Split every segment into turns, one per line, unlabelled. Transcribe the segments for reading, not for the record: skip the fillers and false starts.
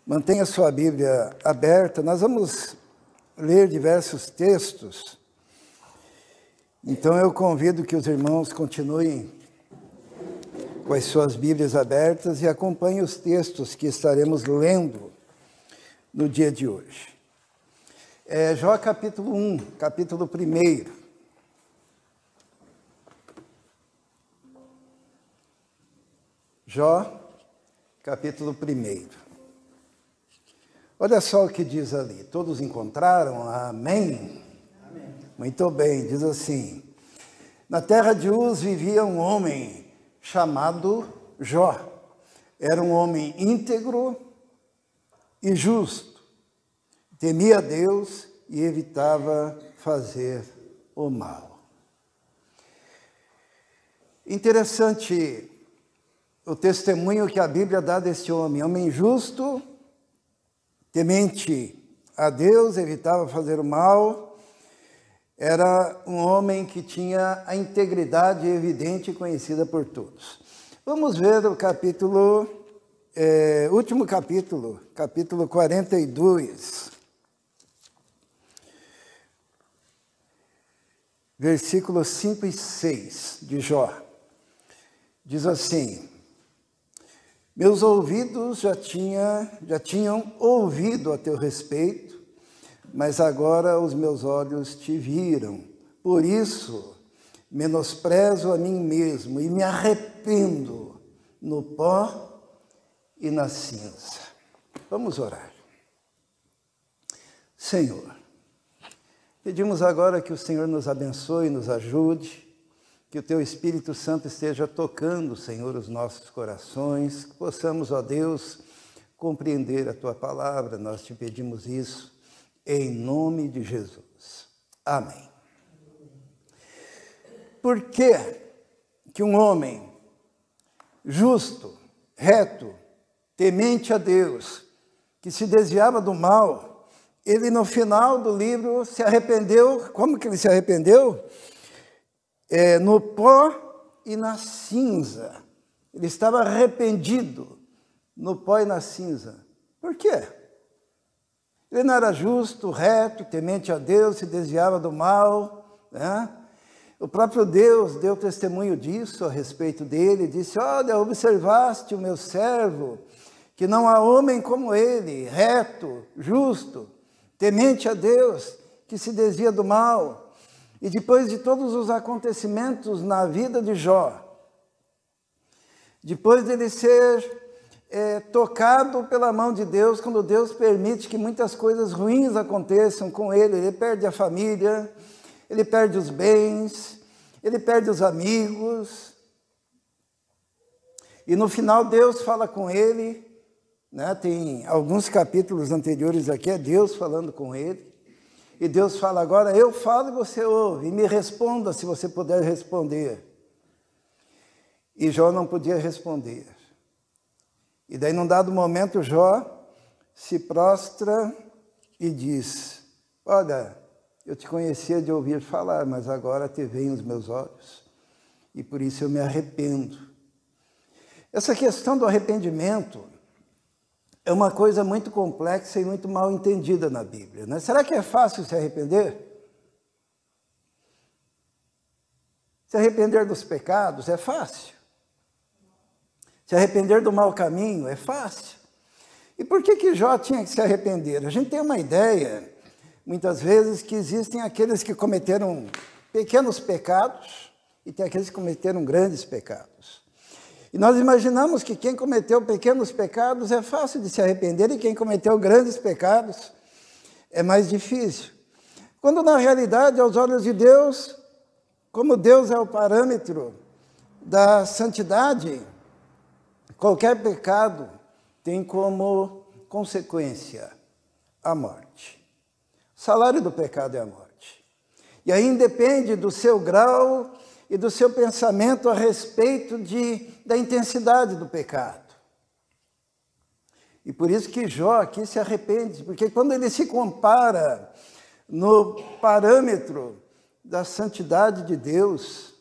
Mantenha sua Bíblia aberta. Nós vamos ler diversos textos. Então eu convido que os irmãos continuem com as suas Bíblias abertas e acompanhem os textos que estaremos lendo no dia de hoje. Jó capítulo 1, capítulo 1. Jó, capítulo 1. Olha só o que diz ali. Todos encontraram? Amém? Amém. Muito bem, diz assim: na terra de Uz vivia um homem chamado Jó. Era um homem íntegro e justo. Temia a Deus e evitava fazer o mal. Interessante o testemunho que a Bíblia dá desse homem justo, temente a Deus, evitava fazer o mal. Era um homem que tinha a integridade evidente e conhecida por todos. Vamos ver o capítulo, último capítulo, capítulo 42, versículos 5 e 6 de Jó. Diz assim: meus ouvidos já tinham ouvido a teu respeito, mas agora os meus olhos te viram. Por isso, menosprezo a mim mesmo e me arrependo no pó e na cinza. Vamos orar. Senhor, pedimos agora que o Senhor nos abençoe e nos ajude, que o Teu Espírito Santo esteja tocando, Senhor, os nossos corações, que possamos, ó Deus, compreender a Tua palavra. Nós te pedimos isso em nome de Jesus. Amém. Por que um homem justo, reto, temente a Deus, que se desviava do mal, ele no final do livro se arrependeu? Como que ele se arrependeu? No pó e na cinza. Ele estava arrependido no pó e na cinza. Por quê? Ele não era justo, reto, temente a Deus, se desviava do mal, né? O próprio Deus deu testemunho disso a respeito dele, disse: olha, observaste o meu servo, que não há homem como ele, reto, justo, temente a Deus, que se desvia do mal. E depois de todos os acontecimentos na vida de Jó, depois dele ser tocado pela mão de Deus, quando Deus permite que muitas coisas ruins aconteçam com ele, ele perde a família, ele perde os bens, ele perde os amigos. E no final Deus fala com ele, né? Tem alguns capítulos anteriores aqui, é Deus falando com ele. E Deus fala: agora eu falo e você ouve, e me responda se você puder responder. E Jó não podia responder. E daí, num dado momento, Jó se prostra e diz: olha, eu te conhecia de ouvir falar, mas agora te veem os meus olhos, e por isso eu me arrependo. Essa questão do arrependimento é uma coisa muito complexa e muito mal entendida na Bíblia, né? Será que é fácil se arrepender? Se arrepender dos pecados é fácil. Se arrepender do mau caminho é fácil. E por que Jó tinha que se arrepender? A gente tem uma ideia, muitas vezes, que existem aqueles que cometeram pequenos pecados e tem aqueles que cometeram grandes pecados. E nós imaginamos que quem cometeu pequenos pecados é fácil de se arrepender e quem cometeu grandes pecados é mais difícil. Quando na realidade, aos olhos de Deus, como Deus é o parâmetro da santidade, qualquer pecado tem como consequência a morte. O salário do pecado é a morte. E aí independe do seu grau e do seu pensamento a respeito da intensidade do pecado. E por isso que Jó aqui se arrepende, porque quando ele se compara no parâmetro da santidade de Deus,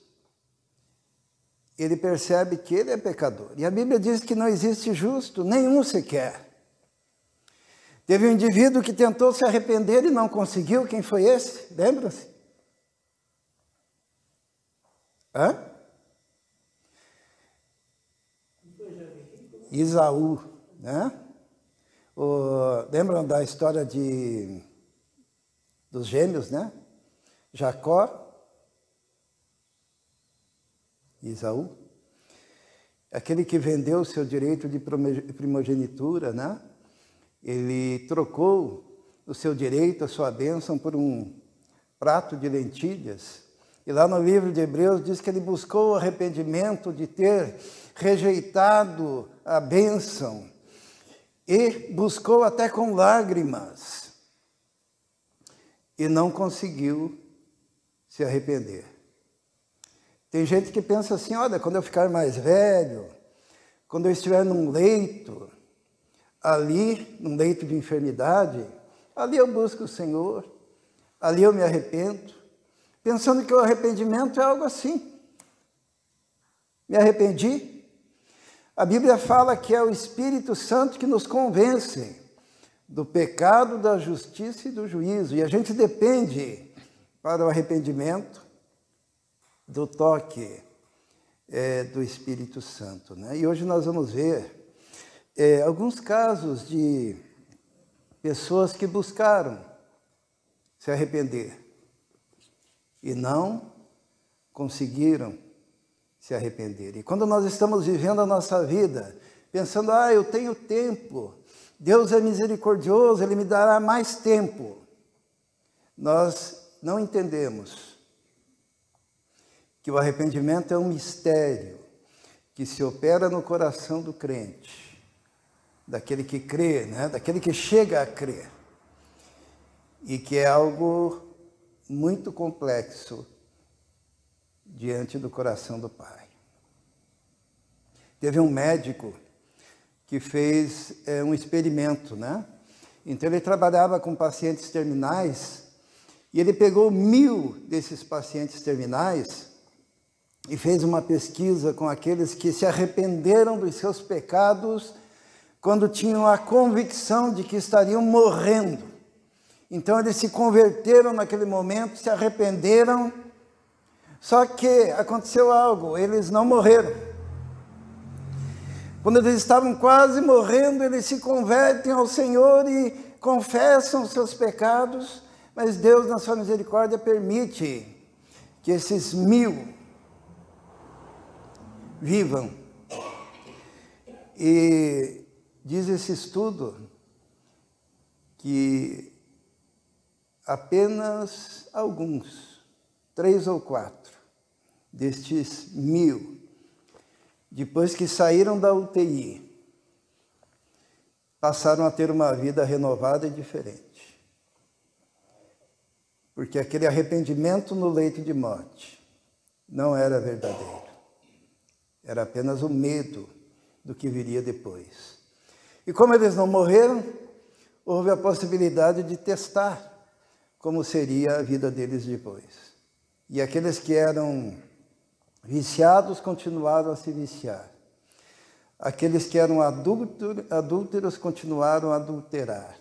ele percebe que ele é pecador. E a Bíblia diz que não existe justo, nenhum sequer. Teve um indivíduo que tentou se arrepender e não conseguiu. Quem foi esse? Lembra-se? Hã? Esaú, né? Lembram da história dos gêmeos, né? Jacó e Esaú. Aquele que vendeu o seu direito de primogenitura, né? Ele trocou o seu direito, a sua bênção, por um prato de lentilhas. E lá no livro de Hebreus diz que ele buscou o arrependimento de ter rejeitado a bênção e buscou até com lágrimas e não conseguiu se arrepender. Tem gente que pensa assim, olha, quando eu ficar mais velho, quando eu estiver num leito, ali, num leito de enfermidade, ali eu busco o Senhor, ali eu me arrependo, pensando que o arrependimento é algo assim. Me arrependi. A Bíblia fala que é o Espírito Santo que nos convence do pecado, da justiça e do juízo. E a gente depende, para o arrependimento, do toque do Espírito Santo, né? E hoje nós vamos ver alguns casos de pessoas que buscaram se arrepender e não conseguiram se arrepender. E quando nós estamos vivendo a nossa vida, pensando, eu tenho tempo, Deus é misericordioso, Ele me dará mais tempo, nós não entendemos que o arrependimento é um mistério que se opera no coração do crente, daquele que crê, né? Daquele que chega a crer, e que é algo muito complexo diante do coração do Pai. Teve um médico que fez um experimento, né? Então ele trabalhava com pacientes terminais e ele pegou 1000 desses pacientes terminais e fez uma pesquisa com aqueles que se arrependeram dos seus pecados quando tinham a convicção de que estariam morrendo. Então eles se converteram naquele momento, se arrependeram, só que aconteceu algo, eles não morreram. Quando eles estavam quase morrendo, eles se convertem ao Senhor e confessam os seus pecados, mas Deus, na sua misericórdia, permite que esses 1000 vivam. E diz esse estudo que apenas alguns, 3 ou 4, destes 1000, depois que saíram da UTI, passaram a ter uma vida renovada e diferente. Porque aquele arrependimento no leito de morte não era verdadeiro. Era apenas o medo do que viria depois. E como eles não morreram, houve a possibilidade de testar como seria a vida deles depois. E aqueles que eram viciados continuaram a se viciar. Aqueles que eram adúlteros continuaram a adulterar.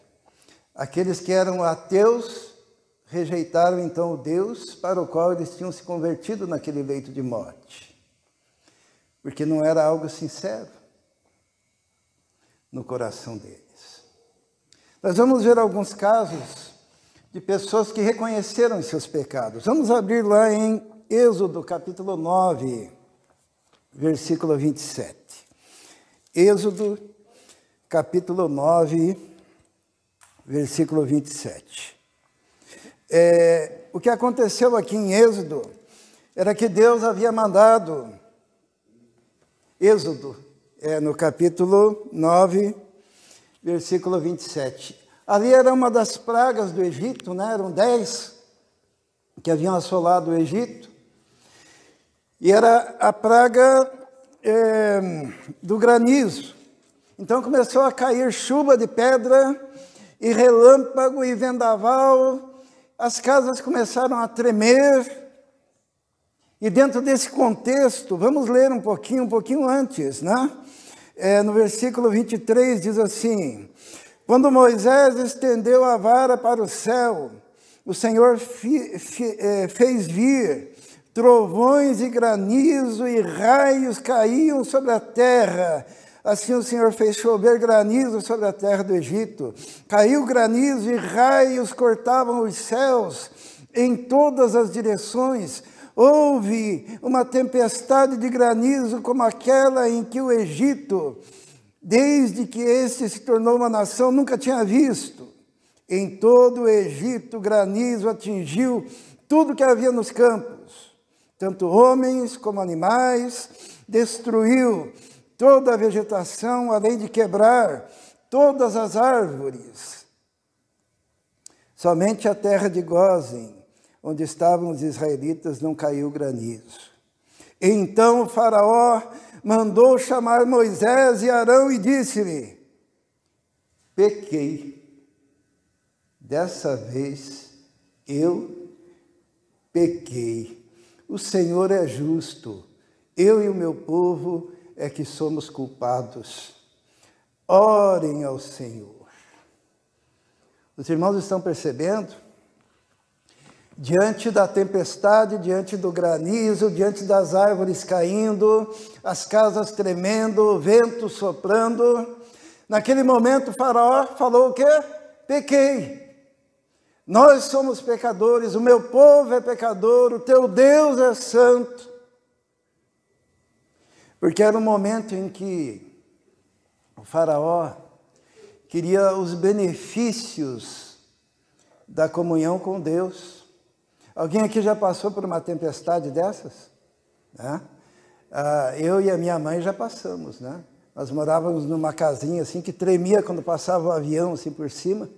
Aqueles que eram ateus rejeitaram então o Deus para o qual eles tinham se convertido naquele leito de morte. Porque não era algo sincero no coração deles. Nós vamos ver alguns casos de pessoas que reconheceram os seus pecados. Vamos abrir lá em Êxodo, capítulo 9, versículo 27. Êxodo, capítulo 9, versículo 27. O que aconteceu aqui em Êxodo era que Deus havia mandado... Êxodo, no capítulo 9, versículo 27. Ali era uma das pragas do Egito, né? Eram 10 que haviam assolado o Egito. E era a praga do granizo. Então começou a cair chuva de pedra, e relâmpago, e vendaval. As casas começaram a tremer. E dentro desse contexto, vamos ler um pouquinho antes, né? No versículo 23 diz assim: Quando Moisés estendeu a vara para o céu, o Senhor fez vir trovões e granizo e raios caíam sobre a terra. Assim o Senhor fez chover granizo sobre a terra do Egito. Caiu granizo e raios cortavam os céus em todas as direções. Houve uma tempestade de granizo como aquela em que o Egito, desde que este se tornou uma nação, nunca tinha visto. Em todo o Egito, granizo atingiu tudo que havia nos campos, tanto homens como animais, destruiu toda a vegetação, além de quebrar todas as árvores. Somente a terra de Gósen, onde estavam os israelitas, não caiu granizo. Então o faraó mandou chamar Moisés e Arão e disse-lhe: pequei. Dessa vez eu pequei. O Senhor é justo. Eu e o meu povo é que somos culpados. Orem ao Senhor. Os irmãos estão percebendo? Diante da tempestade, diante do granizo, diante das árvores caindo, as casas tremendo, o vento soprando, naquele momento o faraó falou o quê? Pequei. Nós somos pecadores, o meu povo é pecador, o teu Deus é santo. Porque era um momento em que o faraó queria os benefícios da comunhão com Deus. Alguém aqui já passou por uma tempestade dessas? Né? Eu e a minha mãe já passamos, né? Nós morávamos numa casinha assim que tremia quando passava o avião assim por cima.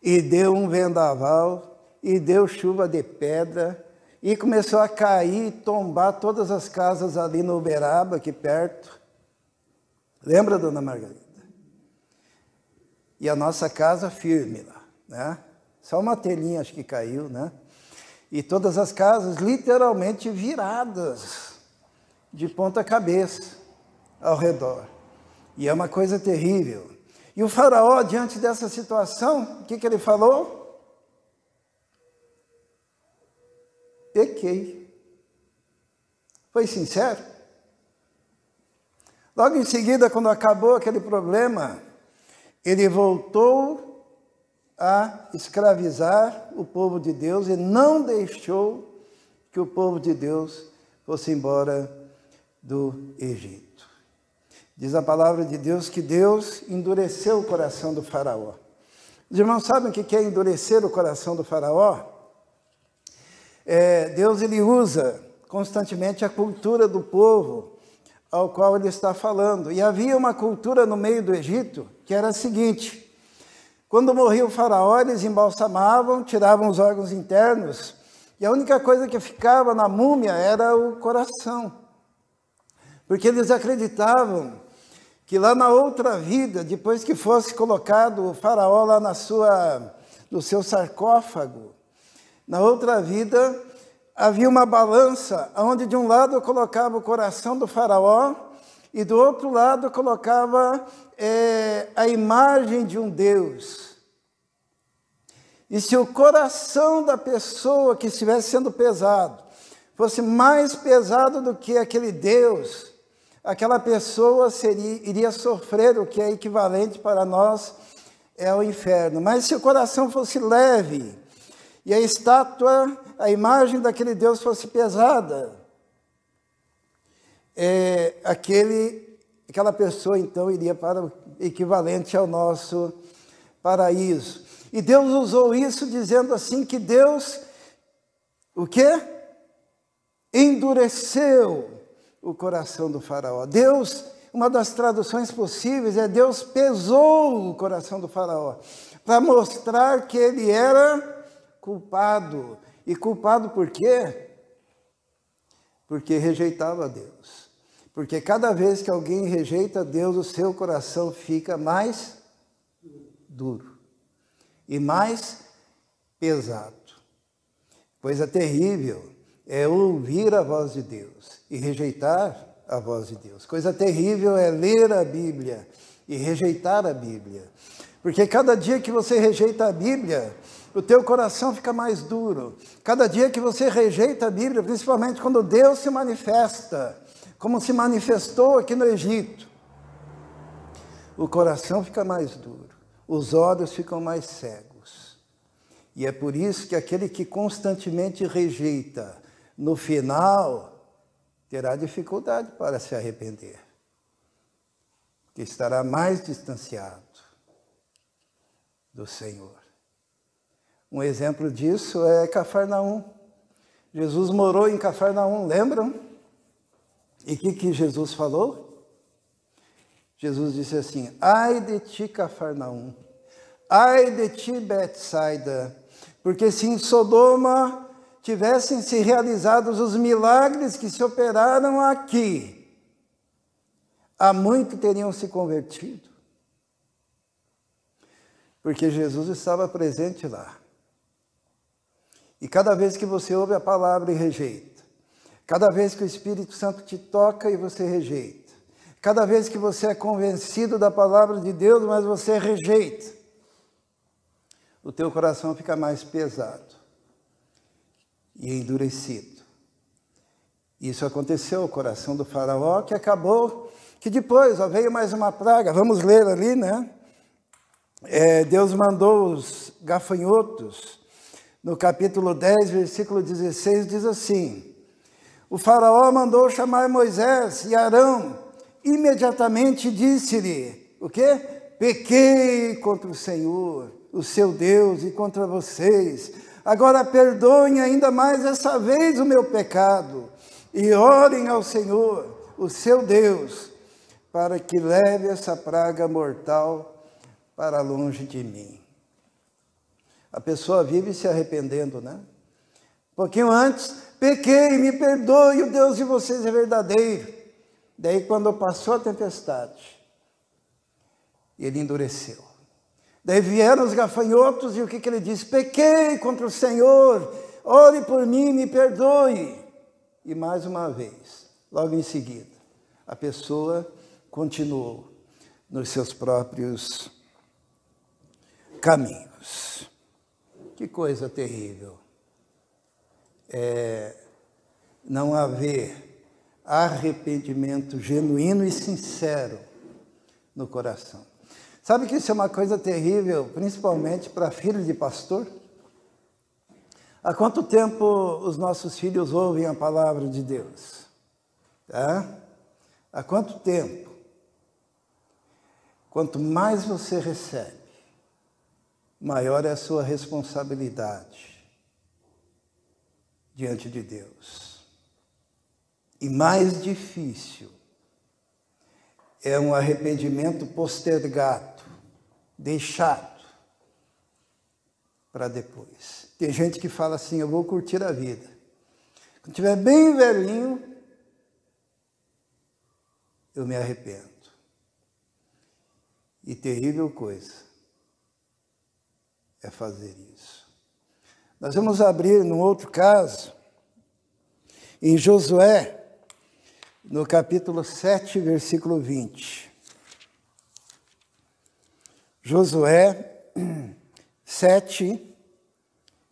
E deu um vendaval, e deu chuva de pedra, e começou a cair e tombar todas as casas ali no Uberaba, aqui perto. Lembra, dona Margarida? E a nossa casa firme lá, né? Só uma telhinha acho que caiu, né? E todas as casas literalmente viradas, de ponta cabeça, ao redor. E é uma coisa terrível. E o faraó, diante dessa situação, o que ele falou? Pequei. Foi sincero. Logo em seguida, quando acabou aquele problema, ele voltou a escravizar o povo de Deus e não deixou que o povo de Deus fosse embora do Egito. Diz a palavra de Deus que Deus endureceu o coração do faraó. Os irmãos sabem o que é endurecer o coração do faraó? Deus ele usa constantemente a cultura do povo ao qual ele está falando. E havia uma cultura no meio do Egito que era a seguinte: quando morria o faraó, eles embalsamavam, tiravam os órgãos internos, e a única coisa que ficava na múmia era o coração. Porque eles acreditavam que lá na outra vida, depois que fosse colocado o faraó lá no seu sarcófago, na outra vida havia uma balança, onde de um lado colocava o coração do faraó e do outro lado colocava a imagem de um Deus. E se o coração da pessoa que estivesse sendo pesado fosse mais pesado do que aquele Deus, aquela pessoa iria sofrer o que é equivalente para nós ao inferno. Mas se o coração fosse leve e a estátua, a imagem daquele Deus fosse pesada, aquela pessoa então iria para o equivalente ao nosso paraíso. E Deus usou isso dizendo assim que Deus, o quê? Endureceu o coração do faraó. Deus, uma das traduções possíveis é Deus pesou o coração do faraó, para mostrar que ele era culpado. E culpado por quê? Porque rejeitava a Deus. Porque cada vez que alguém rejeita Deus, o seu coração fica mais duro e mais pesado. Coisa terrível é ouvir a voz de Deus e rejeitar a voz de Deus. Coisa terrível é ler a Bíblia e rejeitar a Bíblia. Porque cada dia que você rejeita a Bíblia, o teu coração fica mais duro. Cada dia que você rejeita a Bíblia, principalmente quando Deus se manifesta, como se manifestou aqui no Egito, o coração fica mais duro, os olhos ficam mais cegos. E é por isso que aquele que constantemente rejeita, no final, terá dificuldade para se arrepender, que estará mais distanciado do Senhor. Um exemplo disso é Cafarnaum. Jesus morou em Cafarnaum, lembram? E o que Jesus falou? Jesus disse assim: ai de ti, Cafarnaum, ai de ti, Betsaida, porque se em Sodoma tivessem se realizados os milagres que se operaram aqui, há muito teriam se convertido. Porque Jesus estava presente lá. E cada vez que você ouve a palavra e rejeita, cada vez que o Espírito Santo te toca e você rejeita, cada vez que você é convencido da palavra de Deus, mas você rejeita, o teu coração fica mais pesado e endurecido. Isso aconteceu ao coração do faraó, que acabou, que depois veio mais uma praga. Vamos ler ali, né? Deus mandou os gafanhotos. No capítulo 10, versículo 16, diz assim: o faraó mandou chamar Moisés e Arão, imediatamente disse-lhe, o quê? Pequei contra o Senhor, o seu Deus, e contra vocês. Agora perdoem ainda mais essa vez o meu pecado, e orem ao Senhor, o seu Deus, para que leve essa praga mortal para longe de mim. A pessoa vive se arrependendo, né? Um pouquinho antes, pequei, me perdoe, o Deus de vocês é verdadeiro. Daí, quando passou a tempestade, ele endureceu. Daí vieram os gafanhotos e o que ele disse? Pequei contra o Senhor, ore por mim, me perdoe. E mais uma vez, logo em seguida, a pessoa continuou nos seus próprios caminhos. Que coisa terrível é não haver arrependimento genuíno e sincero no coração. Sabe que isso é uma coisa terrível, principalmente para filhos de pastor? Há quanto tempo os nossos filhos ouvem a palavra de Deus? Tá? Há quanto tempo? Quanto mais você recebe, maior é a sua responsabilidade diante de Deus. E mais difícil é um arrependimento postergado, deixado para depois. Tem gente que fala assim: eu vou curtir a vida. Quando estiver bem velhinho, eu me arrependo. E terrível coisa é fazer isso. Nós vamos abrir num outro caso, em Josué, no capítulo 7, versículo 20. Josué 7,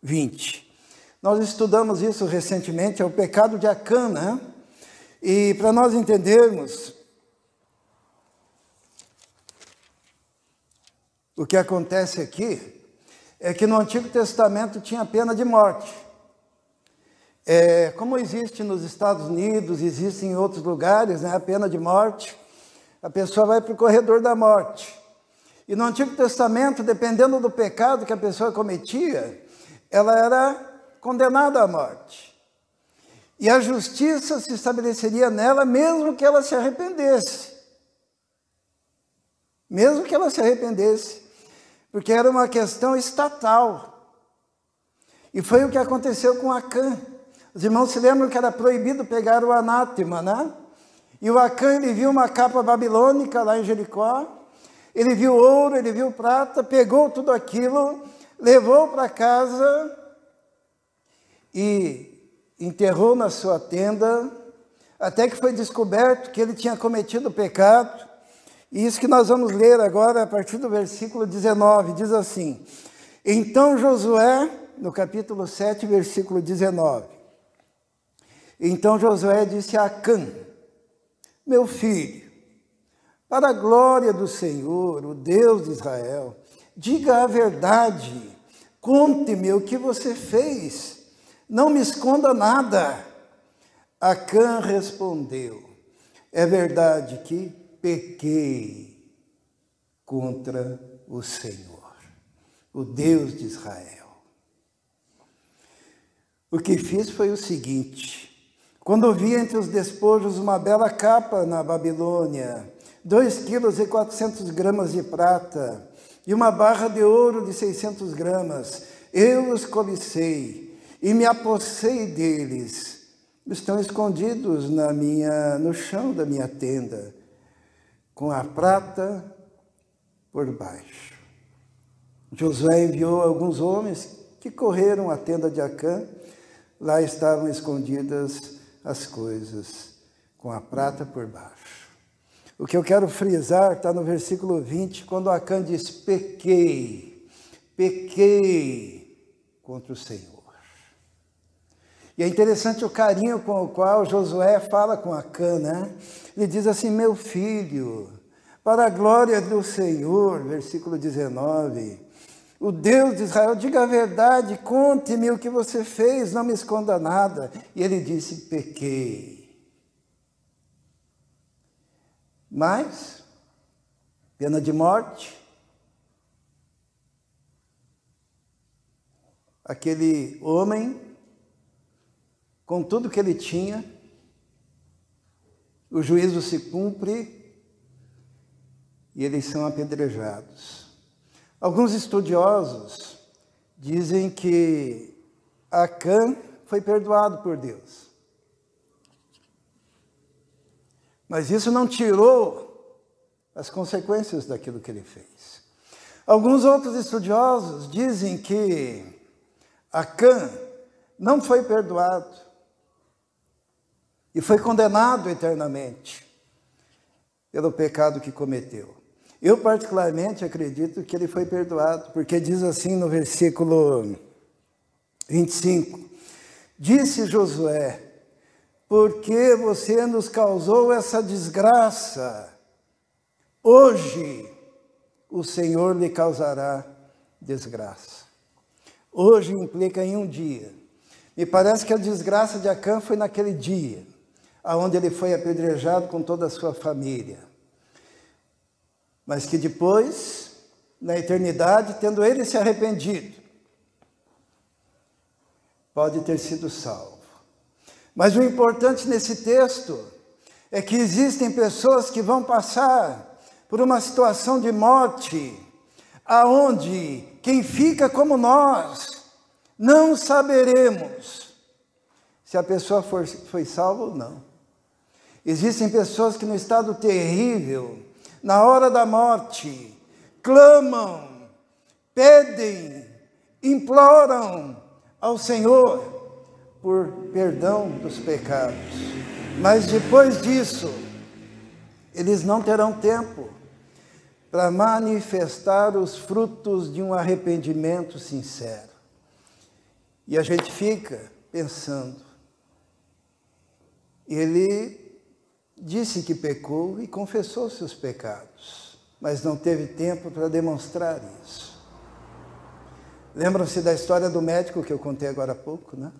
20. Nós estudamos isso recentemente, é o pecado de Acã, né? E para nós entendermos o que acontece aqui, é que no Antigo Testamento tinha pena de morte. Como existe nos Estados Unidos, existe em outros lugares, né, a pena de morte, a pessoa vai para o corredor da morte. E no Antigo Testamento, dependendo do pecado que a pessoa cometia, ela era condenada à morte. E a justiça se estabeleceria nela mesmo que ela se arrependesse. Mesmo que ela se arrependesse. Porque era uma questão estatal. E foi o que aconteceu com Acã. Os irmãos se lembram que era proibido pegar o anátema, né? E o Acã, ele viu uma capa babilônica lá em Jericó, ele viu ouro, ele viu prata, pegou tudo aquilo, levou para casa e enterrou na sua tenda, até que foi descoberto que ele tinha cometido pecado, E isso que nós vamos ler agora a partir do versículo 19, diz assim: Então Josué, no capítulo 7, versículo 19, então Josué disse a Acã: Meu filho, para a glória do Senhor, o Deus de Israel, diga a verdade, conte-me o que você fez, não me esconda nada. Acã respondeu: É verdade que pequei contra o Senhor, o Deus de Israel. O que fiz foi o seguinte: quando vi entre os despojos uma bela capa na Babilônia, 2,4 kg de prata e uma barra de ouro de 600 gramas, eu os cobicei e me apossei deles. Estão escondidos no chão da minha tenda, com a prata por baixo. Josué enviou alguns homens que correram à tenda de Acã. Lá estavam escondidas as coisas, com a prata por baixo. O que eu quero frisar está no versículo 20, quando Acã diz: pequei contra o Senhor. E é interessante o carinho com o qual Josué fala com Acã, né? Ele diz assim: meu filho, para a glória do Senhor, versículo 19, o Deus de Israel, diga a verdade, conte-me o que você fez, não me esconda nada. E ele disse: pequei. Mas, pena de morte, aquele homem, com tudo que ele tinha, o juízo se cumpre e eles são apedrejados. Alguns estudiosos dizem que Acã foi perdoado por Deus. Mas isso não tirou as consequências daquilo que ele fez. Alguns outros estudiosos dizem que Acã não foi perdoado e foi condenado eternamente pelo pecado que cometeu. Eu particularmente acredito que ele foi perdoado, porque diz assim no versículo 25, disse Josué: por que você nos causou essa desgraça? Hoje o Senhor lhe causará desgraça. Hoje implica em um dia. Me parece que a desgraça de Acã foi naquele dia, onde ele foi apedrejado com toda a sua família. Mas que depois, na eternidade, tendo ele se arrependido, pode ter sido salvo. Mas o importante nesse texto é que existem pessoas que vão passar por uma situação de morte, aonde quem fica como nós, não saberemos se a pessoa foi salva ou não. Existem pessoas que no estado terrível, na hora da morte, clamam, pedem, imploram ao Senhor por perdão dos pecados. Mas depois disso, eles não terão tempo para manifestar os frutos de um arrependimento sincero. E a gente fica pensando, ele disse que pecou e confessou seus pecados, mas não teve tempo para demonstrar isso. Lembram-se da história do médico que eu contei agora há pouco, né?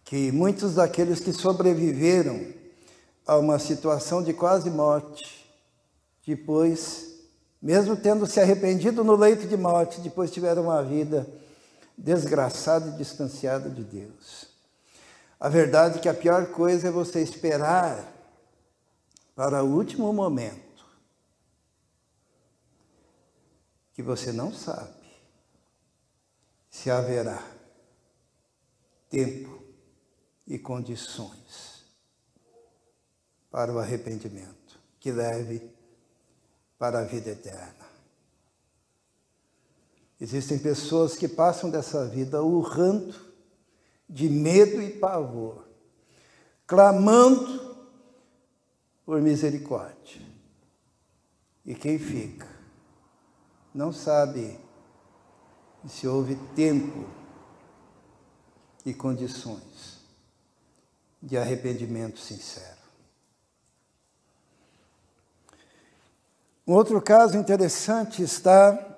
Que muitos daqueles que sobreviveram a uma situação de quase morte, depois, mesmo tendo se arrependido no leito de morte, depois tiveram uma vida desgraçada e distanciada de Deus. A verdade é que a pior coisa é você esperar para o último momento, que você não sabe se haverá tempo e condições para o arrependimento que leve para a vida eterna. Existem pessoas que passam dessa vida urrando de medo e pavor, clamando por misericórdia. E quem fica não sabe se houve tempo e condições de arrependimento sincero. Um outro caso interessante está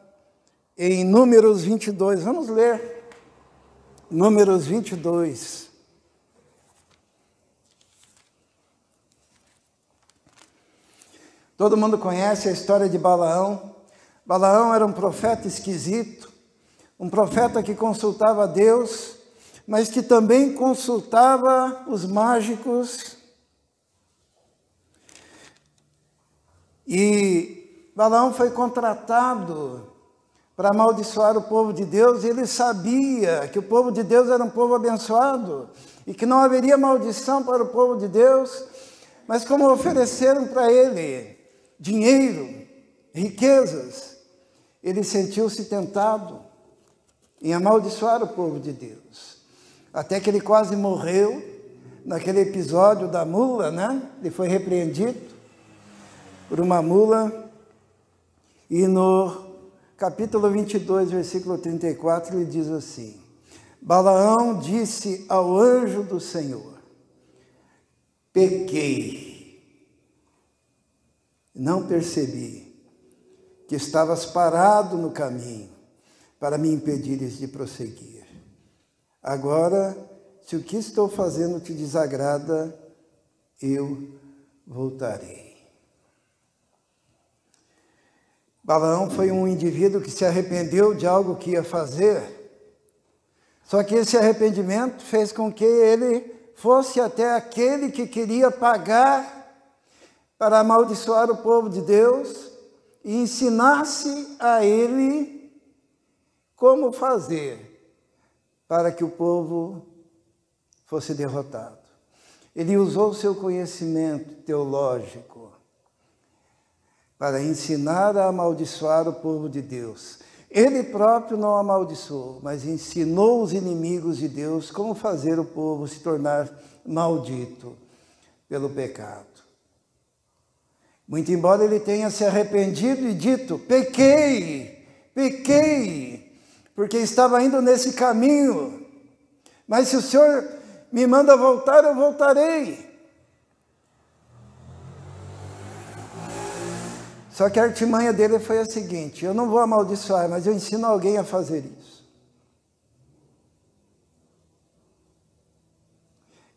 em Números 22. Vamos ler Números 22. Todo mundo conhece a história de Balaão. Balaão era um profeta esquisito, um profeta que consultava a Deus, mas que também consultava os mágicos. E Balaão foi contratado para amaldiçoar o povo de Deus, e ele sabia que o povo de Deus era um povo abençoado, e que não haveria maldição para o povo de Deus, mas como ofereceram para ele dinheiro, riquezas, ele sentiu-se tentado em amaldiçoar o povo de Deus. Até que ele quase morreu, naquele episódio da mula, né? Ele foi repreendido por uma mula, e no capítulo 22, versículo 34, ele diz assim: Balaão disse ao anjo do Senhor: pequei, não percebi que estavas parado no caminho para me impedires de prosseguir. Agora, se o que estou fazendo te desagrada, eu voltarei. Balaão foi um indivíduo que se arrependeu de algo que ia fazer, só que esse arrependimento fez com que ele fosse até aquele que queria pagar para amaldiçoar o povo de Deus e ensinasse a ele como fazer para que o povo fosse derrotado. Ele usou o seu conhecimento teológico para ensinar a amaldiçoar o povo de Deus. Ele próprio não amaldiçoou, mas ensinou os inimigos de Deus como fazer o povo se tornar maldito pelo pecado. Muito embora ele tenha se arrependido e dito: pequei, porque estava indo nesse caminho, mas se o Senhor me manda voltar, eu voltarei. Só que a artimanha dele foi a seguinte: eu não vou amaldiçoar, mas eu ensino alguém a fazer isso.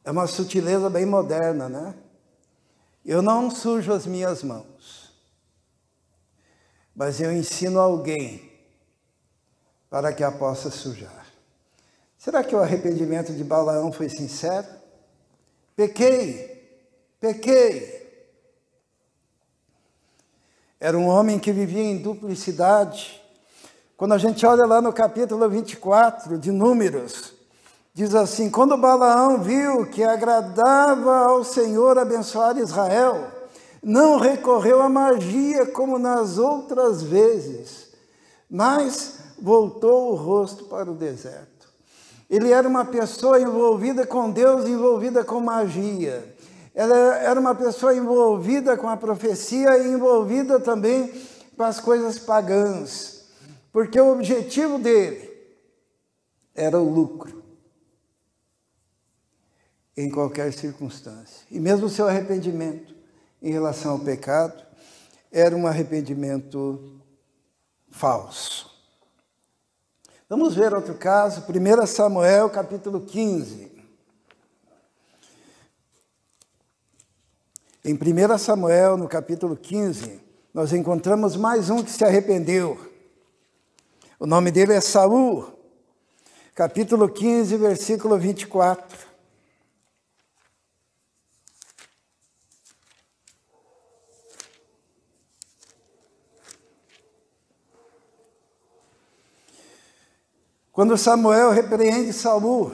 É uma sutileza bem moderna, né? Eu não sujo as minhas mãos, mas eu ensino alguém para que a possa sujar. Será que o arrependimento de Balaão foi sincero? Pequei. Era um homem que vivia em duplicidade. Quando a gente olha lá no capítulo 24 de Números, diz assim: quando Balaão viu que agradava ao Senhor abençoar Israel, não recorreu à magia como nas outras vezes, mas voltou o rosto para o deserto. Ele era uma pessoa envolvida com Deus, envolvida com magia. Ela era uma pessoa envolvida com a profecia e envolvida também com as coisas pagãs, porque o objetivo dele era o lucro, em qualquer circunstância. E mesmo o seu arrependimento em relação ao pecado era um arrependimento falso. Vamos ver outro caso, 1 Samuel, capítulo 15. Em 1 Samuel, no capítulo 15, nós encontramos mais um que se arrependeu. O nome dele é Saul, capítulo 15, versículo 24. Quando Samuel repreende Saul,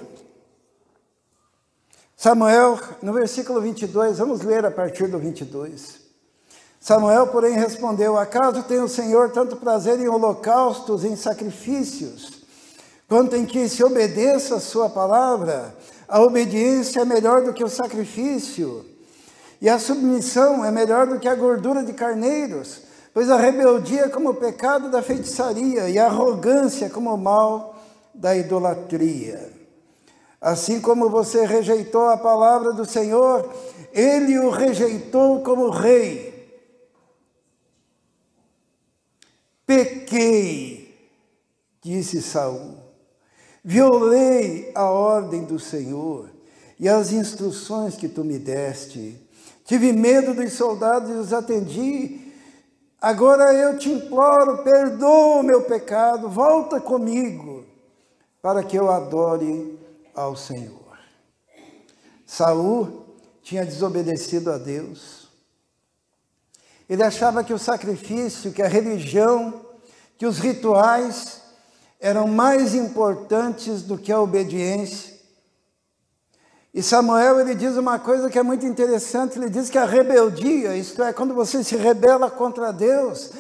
Samuel, no versículo 22, vamos ler a partir do 22. Samuel, porém, respondeu: acaso tem o Senhor tanto prazer em holocaustos, em sacrifícios, quanto em que se obedeça a sua palavra? A obediência é melhor do que o sacrifício, E a submissão é melhor do que a gordura de carneiros, pois a rebeldia é como o pecado da feitiçaria, e a arrogância é como o mal da idolatria. Assim como você rejeitou a palavra do Senhor, ele o rejeitou como rei. Pequei, disse Saul, violei a ordem do Senhor e as instruções que tu me deste. Tive medo dos soldados e os atendi. Agora eu te imploro, perdoa o meu pecado, volta comigo, para que eu adore ao Senhor. Saul tinha desobedecido a Deus. Ele achava que o sacrifício, que a religião, que os rituais eram mais importantes do que a obediência. E Samuel, ele diz uma coisa que é muito interessante, ele diz que a rebeldia, isto é, quando você se rebela contra Deus,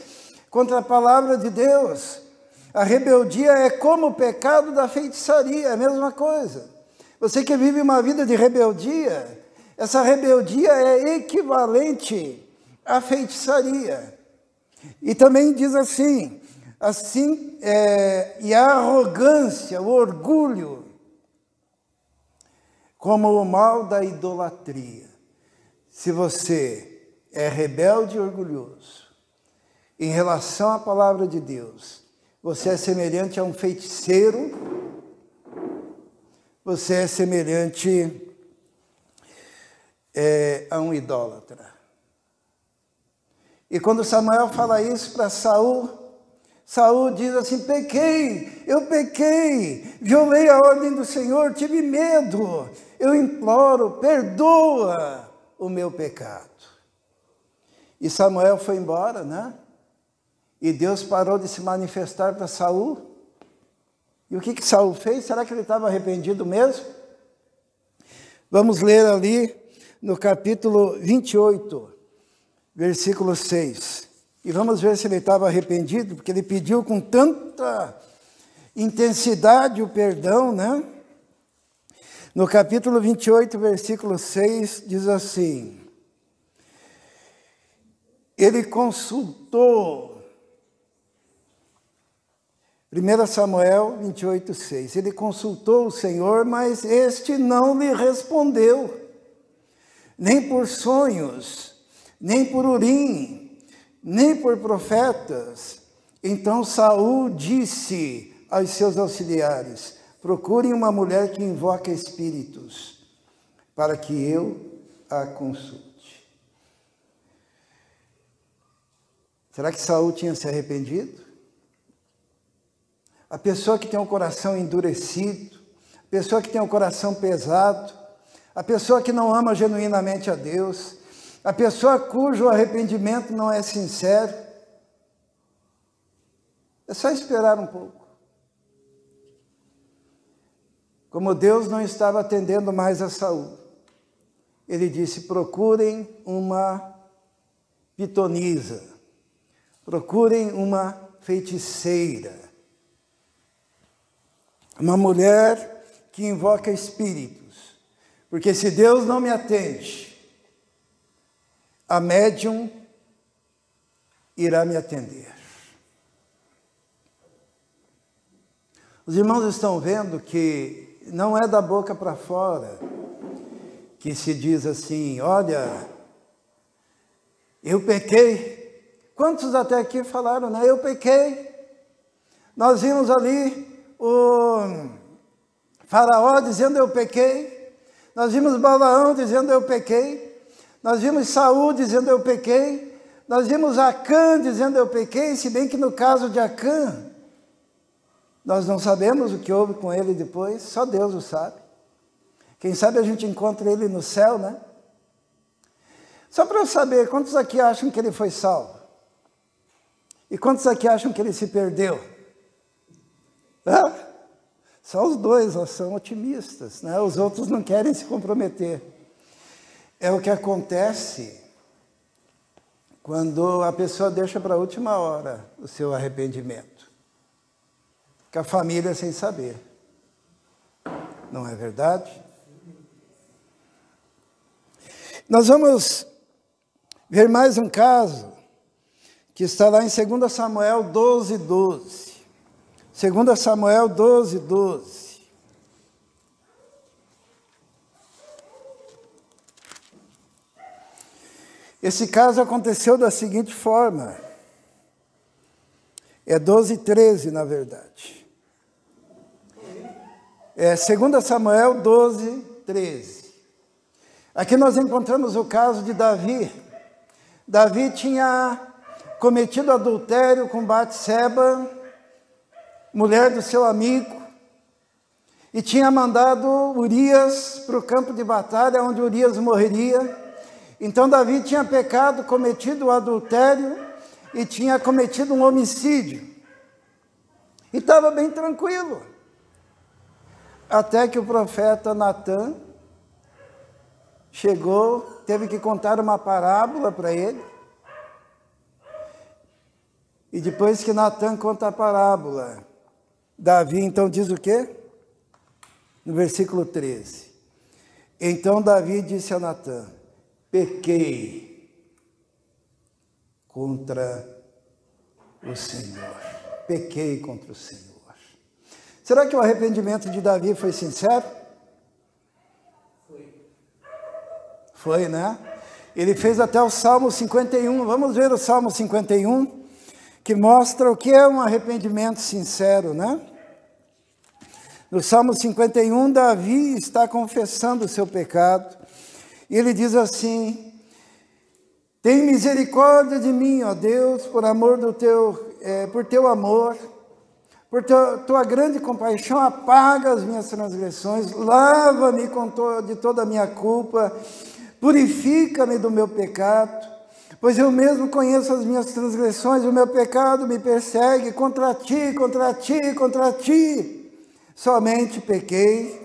contra a palavra de Deus, a rebeldia é como o pecado da feitiçaria, é a mesma coisa. Você que vive uma vida de rebeldia, essa rebeldia é equivalente à feitiçaria. E também diz assim, e a arrogância, o orgulho, como o mal da idolatria. Se você é rebelde e orgulhoso em relação à palavra de Deus, você é semelhante a um feiticeiro, você é semelhante a um idólatra. E quando Samuel fala isso para Saul, Saul diz assim, eu pequei, violei a ordem do Senhor, tive medo, eu imploro, perdoa o meu pecado. E Samuel foi embora, né? E Deus parou de se manifestar para Saul. E o que Saul fez? Será que ele estava arrependido mesmo? Vamos ler ali no capítulo 28, versículo 6. E vamos ver se ele estava arrependido, porque ele pediu com tanta intensidade o perdão, né? No capítulo 28, versículo 6, diz assim, ele consultou, 1 Samuel 28, 6, ele consultou o Senhor, mas este não lhe respondeu, nem por sonhos, nem por Urim, nem por profetas. Então Saul disse aos seus auxiliares, procurem uma mulher que invoca espíritos, para que eu a consulte. Será que Saul tinha se arrependido? A pessoa que tem um coração endurecido, a pessoa que tem um coração pesado, a pessoa que não ama genuinamente a Deus, a pessoa cujo arrependimento não é sincero, é só esperar um pouco. Como Deus não estava atendendo mais a Saul, ele disse, procurem uma pitonisa, procurem uma feiticeira, uma mulher que invoca espíritos, porque se Deus não me atende, a médium irá me atender. Os irmãos estão vendo que não é da boca para fora que se diz assim, olha, eu pequei. Quantos até aqui falaram, né? Eu pequei. Nós vimos ali o Faraó dizendo eu pequei. Nós vimos Balaão dizendo eu pequei. Nós vimos Saul dizendo eu pequei, nós vimos Acã dizendo eu pequei, se bem que no caso de Acã, nós não sabemos o que houve com ele depois, só Deus o sabe. Quem sabe a gente encontra ele no céu, né? Só para eu saber, quantos aqui acham que ele foi salvo? E quantos aqui acham que ele se perdeu? Só os dois são otimistas, né? Os outros não querem se comprometer. É o que acontece quando a pessoa deixa para a última hora o seu arrependimento. Fica a família sem saber. Não é verdade? Nós vamos ver mais um caso que está lá em 2 Samuel 12, 12. 2 Samuel 12, 12. Esse caso aconteceu da seguinte forma. É 12, 13, na verdade. É 2 Samuel 12, 13. Aqui nós encontramos o caso de Davi. Davi tinha cometido adultério com Batseba, mulher do seu amigo, e tinha mandado Urias para o campo de batalha, onde Urias morreria. Então Davi tinha pecado, cometido o adultério e tinha cometido um homicídio. E estava bem tranquilo. Até que o profeta Natã chegou, teve que contar uma parábola para ele. E depois que Natã conta a parábola, Davi então diz o quê? No versículo 13. Então Davi disse a Natã: pequei contra o Senhor. Pequei contra o Senhor. Será que o arrependimento de Davi foi sincero? Foi, né? Ele fez até o Salmo 51. Vamos ver o Salmo 51, que mostra o que é um arrependimento sincero, né? No Salmo 51, Davi está confessando o seu pecado. E ele diz assim: tem misericórdia de mim, ó Deus, por amor do por teu amor, por tua grande compaixão, apaga as minhas transgressões, lava-me de toda a minha culpa, purifica-me do meu pecado, pois eu mesmo conheço as minhas transgressões, o meu pecado me persegue, contra ti, contra ti, contra ti, somente pequei.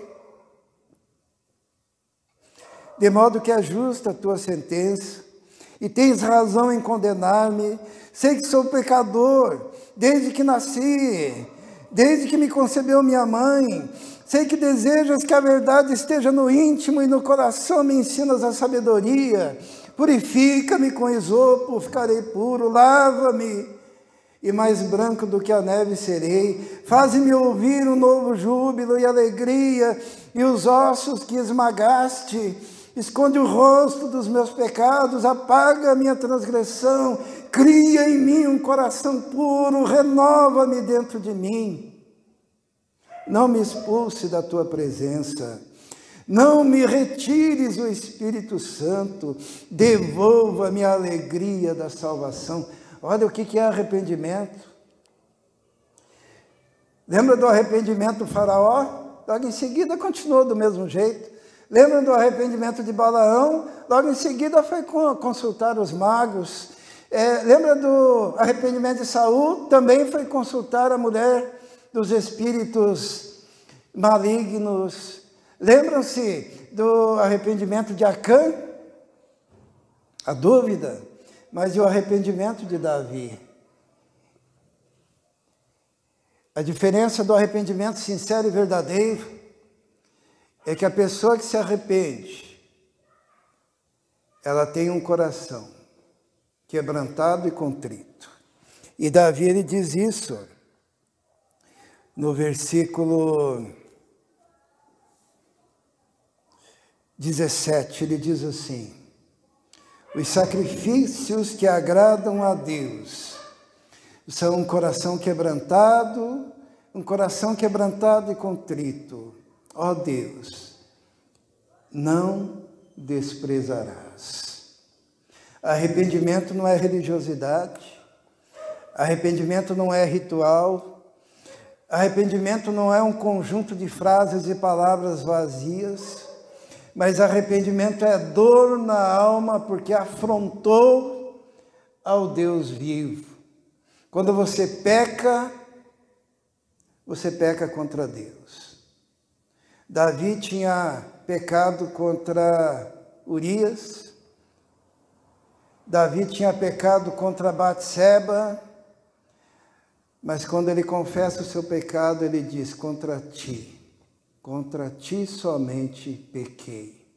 De modo que é justa a tua sentença, e tens razão em condenar-me. Sei que sou pecador, desde que nasci, desde que me concebeu minha mãe. Sei que desejas que a verdade esteja no íntimo e no coração me ensinas a sabedoria. Purifica-me com esopo, ficarei puro, lava-me, e mais branco do que a neve serei. Faze-me ouvir um novo júbilo e alegria, e os ossos que esmagaste. Esconde o rosto dos meus pecados, apaga a minha transgressão, cria em mim um coração puro, renova-me dentro de mim. Não me expulse da tua presença, não me retires o Espírito Santo, devolva-me a alegria da salvação. Olha o que é arrependimento. Lembra do arrependimento do faraó? Logo em seguida continuou do mesmo jeito. Lembra do arrependimento de Balaão? Logo em seguida foi consultar os magos. Lembra do arrependimento de Saul? Também foi consultar a mulher dos espíritos malignos. Lembram-se do arrependimento de Acã? A dúvida. Mas e o arrependimento de Davi? A diferença do arrependimento sincero e verdadeiro é que a pessoa que se arrepende, ela tem um coração quebrantado e contrito. E Davi, ele diz isso no versículo 17, ele diz assim: os sacrifícios que agradam a Deus são um coração quebrantado e contrito. Ó Deus, não desprezarás. Arrependimento não é religiosidade, arrependimento não é ritual, arrependimento não é um conjunto de frases e palavras vazias, mas arrependimento é dor na alma porque afrontou ao Deus vivo. Quando você peca contra Deus. Davi tinha pecado contra Urias, Davi tinha pecado contra Batseba, mas quando ele confessa o seu pecado, ele diz: contra ti somente pequei,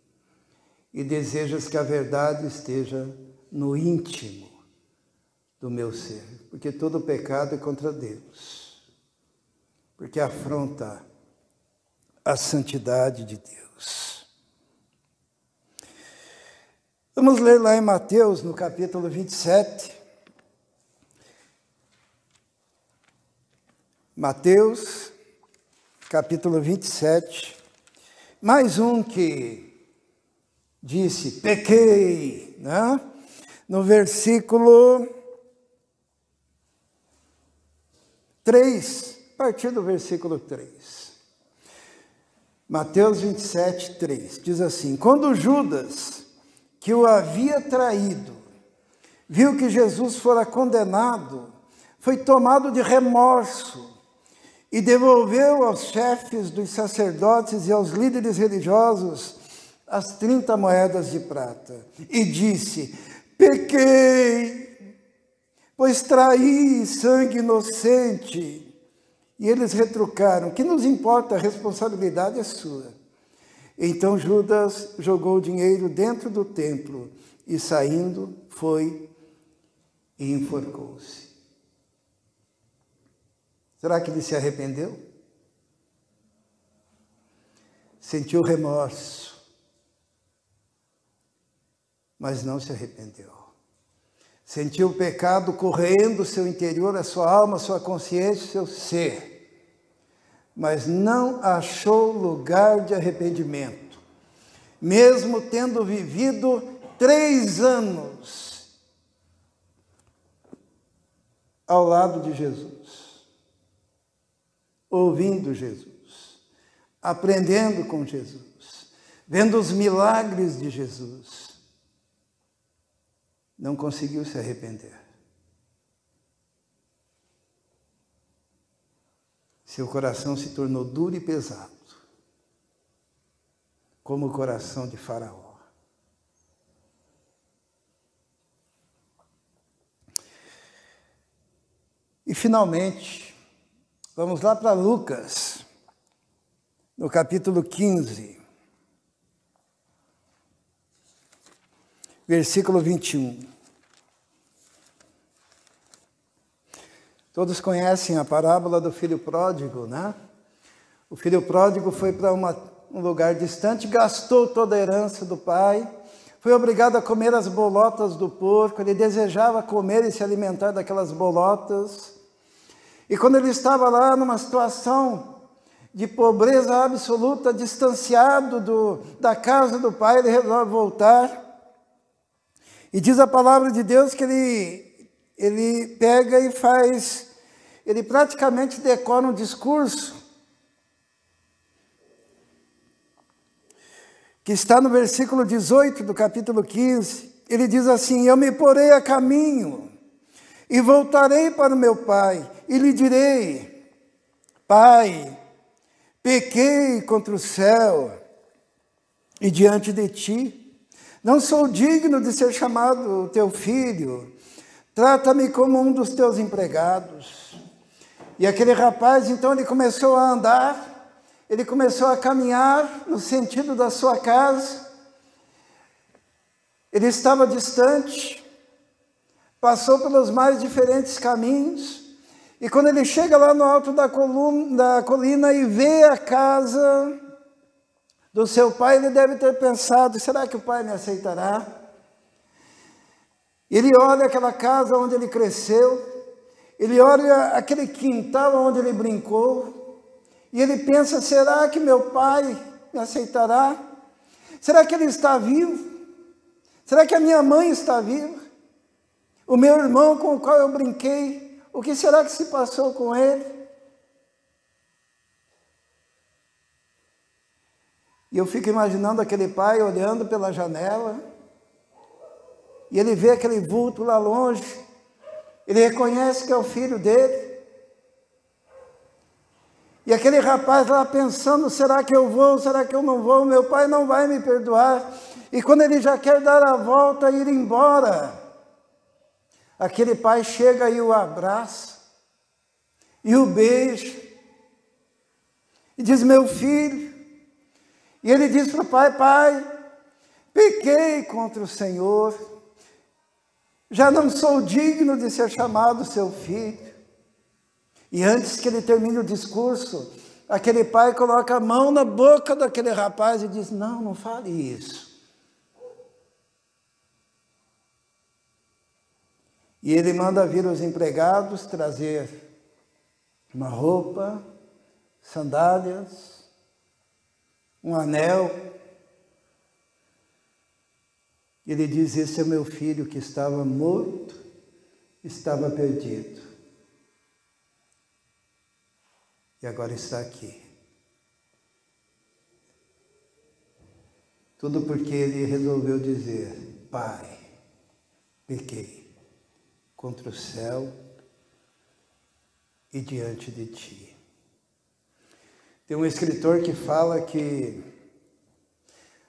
e desejas que a verdade esteja no íntimo do meu ser, porque todo pecado é contra Deus, porque afronta a santidade de Deus. Vamos ler lá em Mateus, no capítulo 27. Mateus, capítulo 27. Mais um que disse, pequei, né? No versículo 3, a partir do versículo 3. Mateus 27, 3, diz assim, quando Judas, que o havia traído, viu que Jesus fora condenado, foi tomado de remorso e devolveu aos chefes dos sacerdotes e aos líderes religiosos as 30 moedas de prata. E disse, pequei, pois traí sangue inocente. E eles retrucaram, que nos importa, a responsabilidade é sua. Então Judas jogou o dinheiro dentro do templo e saindo foi e enforcou-se. Será que ele se arrependeu? Sentiu remorso, mas não se arrependeu. Sentiu o pecado correndo o seu interior, a sua alma, a sua consciência, o seu ser. Mas não achou lugar de arrependimento, mesmo tendo vivido 3 anos ao lado de Jesus, ouvindo Jesus, aprendendo com Jesus, vendo os milagres de Jesus, não conseguiu se arrepender. Seu coração se tornou duro e pesado, como o coração de Faraó. E, finalmente, vamos lá para Lucas, no capítulo 15, versículo 21. Todos conhecem a parábola do filho pródigo, né? O filho pródigo foi para um lugar distante, gastou toda a herança do pai, foi obrigado a comer as bolotas do porco, ele desejava comer e se alimentar daquelas bolotas. E quando ele estava lá numa situação de pobreza absoluta, distanciado da casa do pai, ele resolve voltar. E diz a palavra de Deus que ele pega e ele praticamente decora um discurso que está no versículo 18 do capítulo 15. Ele diz assim, eu me porei a caminho e voltarei para o meu pai e lhe direi, Pai, pequei contra o céu e diante de ti, não sou digno de ser chamado teu filho, trata-me como um dos teus empregados. E aquele rapaz, então, ele começou a andar, ele começou a caminhar no sentido da sua casa. Ele estava distante, passou pelos mais diferentes caminhos, e quando ele chega lá no alto da colina e vê a casa do seu pai, ele deve ter pensado, será que o pai me aceitará? Ele olha aquela casa onde ele cresceu, ele olha aquele quintal onde ele brincou, e ele pensa, será que meu pai me aceitará? Será que ele está vivo? Será que a minha mãe está viva? O meu irmão com o qual eu brinquei, o que será que se passou com ele? E eu fico imaginando aquele pai olhando pela janela, e ele vê aquele vulto lá longe, ele reconhece que é o filho dele, e aquele rapaz lá pensando, será que eu vou, será que eu não vou, meu pai não vai me perdoar, e quando ele já quer dar a volta e ir embora, aquele pai chega e o abraça, e o beija, e diz, meu filho, e ele diz para o pai, pai, pequei contra o Senhor, já não sou digno de ser chamado seu filho. E antes que ele termine o discurso, aquele pai coloca a mão na boca daquele rapaz e diz, não, não fale isso. E ele manda vir os empregados trazer uma roupa, sandálias, um anel. Ele diz, esse é meu filho que estava morto, estava perdido. E agora está aqui. Tudo porque ele resolveu dizer, Pai, pequei contra o céu e diante de ti. Tem um escritor que fala que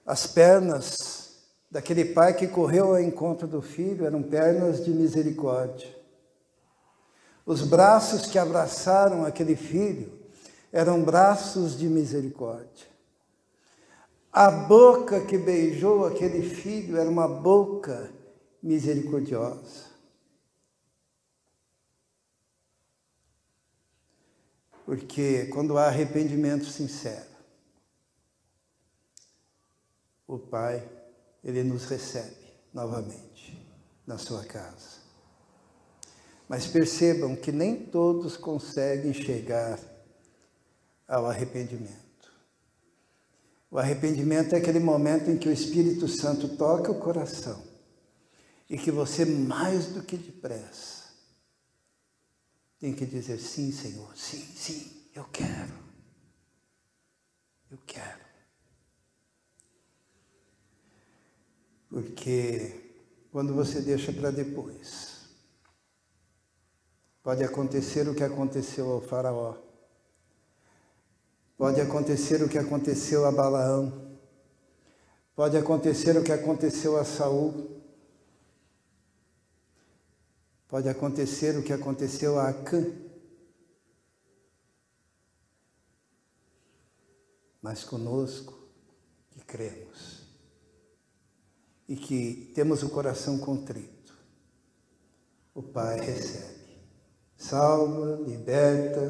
as pernas daquele pai que correu ao encontro do filho eram pernas de misericórdia. Os braços que abraçaram aquele filho eram braços de misericórdia. A boca que beijou aquele filho era uma boca misericordiosa. Porque quando há arrependimento sincero, o Pai, Ele nos recebe novamente na sua casa. Mas percebam que nem todos conseguem chegar ao arrependimento. O arrependimento é aquele momento em que o Espírito Santo toca o coração e que você, mais do que depressa, tem que dizer, sim, Senhor, sim, sim, eu quero. Eu quero. Porque quando você deixa para depois, pode acontecer o que aconteceu ao faraó. Pode acontecer o que aconteceu a Balaão. Pode acontecer o que aconteceu a Saul. Pode acontecer o que aconteceu a Acã. Mas conosco, que cremos e que temos o coração contrito, o Pai recebe, salva, liberta,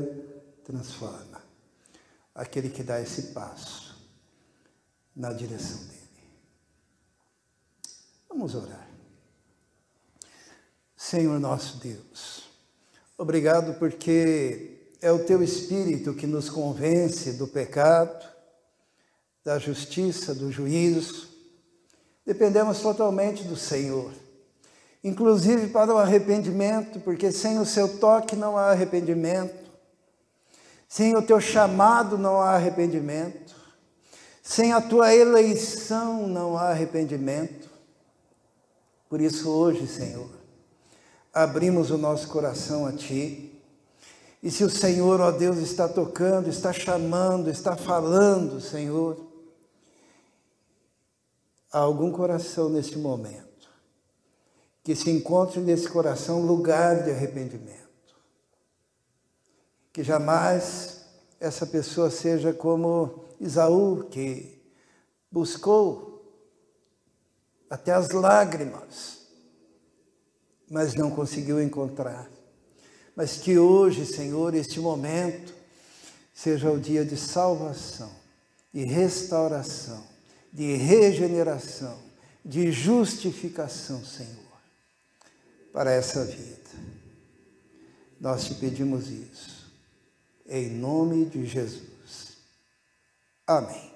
transforma. Aquele que dá esse passo na direção dele. Vamos orar. Senhor nosso Deus, obrigado porque é o Teu Espírito que nos convence do pecado, da justiça, do juízo. Dependemos totalmente do Senhor, inclusive para o arrependimento, porque sem o Seu toque não há arrependimento. Sem o Teu chamado não há arrependimento. Sem a Tua eleição não há arrependimento. Por isso hoje, Senhor, abrimos o nosso coração a Ti. E se o Senhor, ó Deus, está tocando, está chamando, está falando, Senhor, há algum coração nesse momento, que se encontre nesse coração lugar de arrependimento. Que jamais essa pessoa seja como Esaú, que buscou até as lágrimas, mas não conseguiu encontrar. Mas que hoje, Senhor, este momento, seja o dia de salvação, de restauração, de regeneração, de justificação, Senhor, para essa vida. Nós te pedimos isso. Em nome de Jesus. Amém.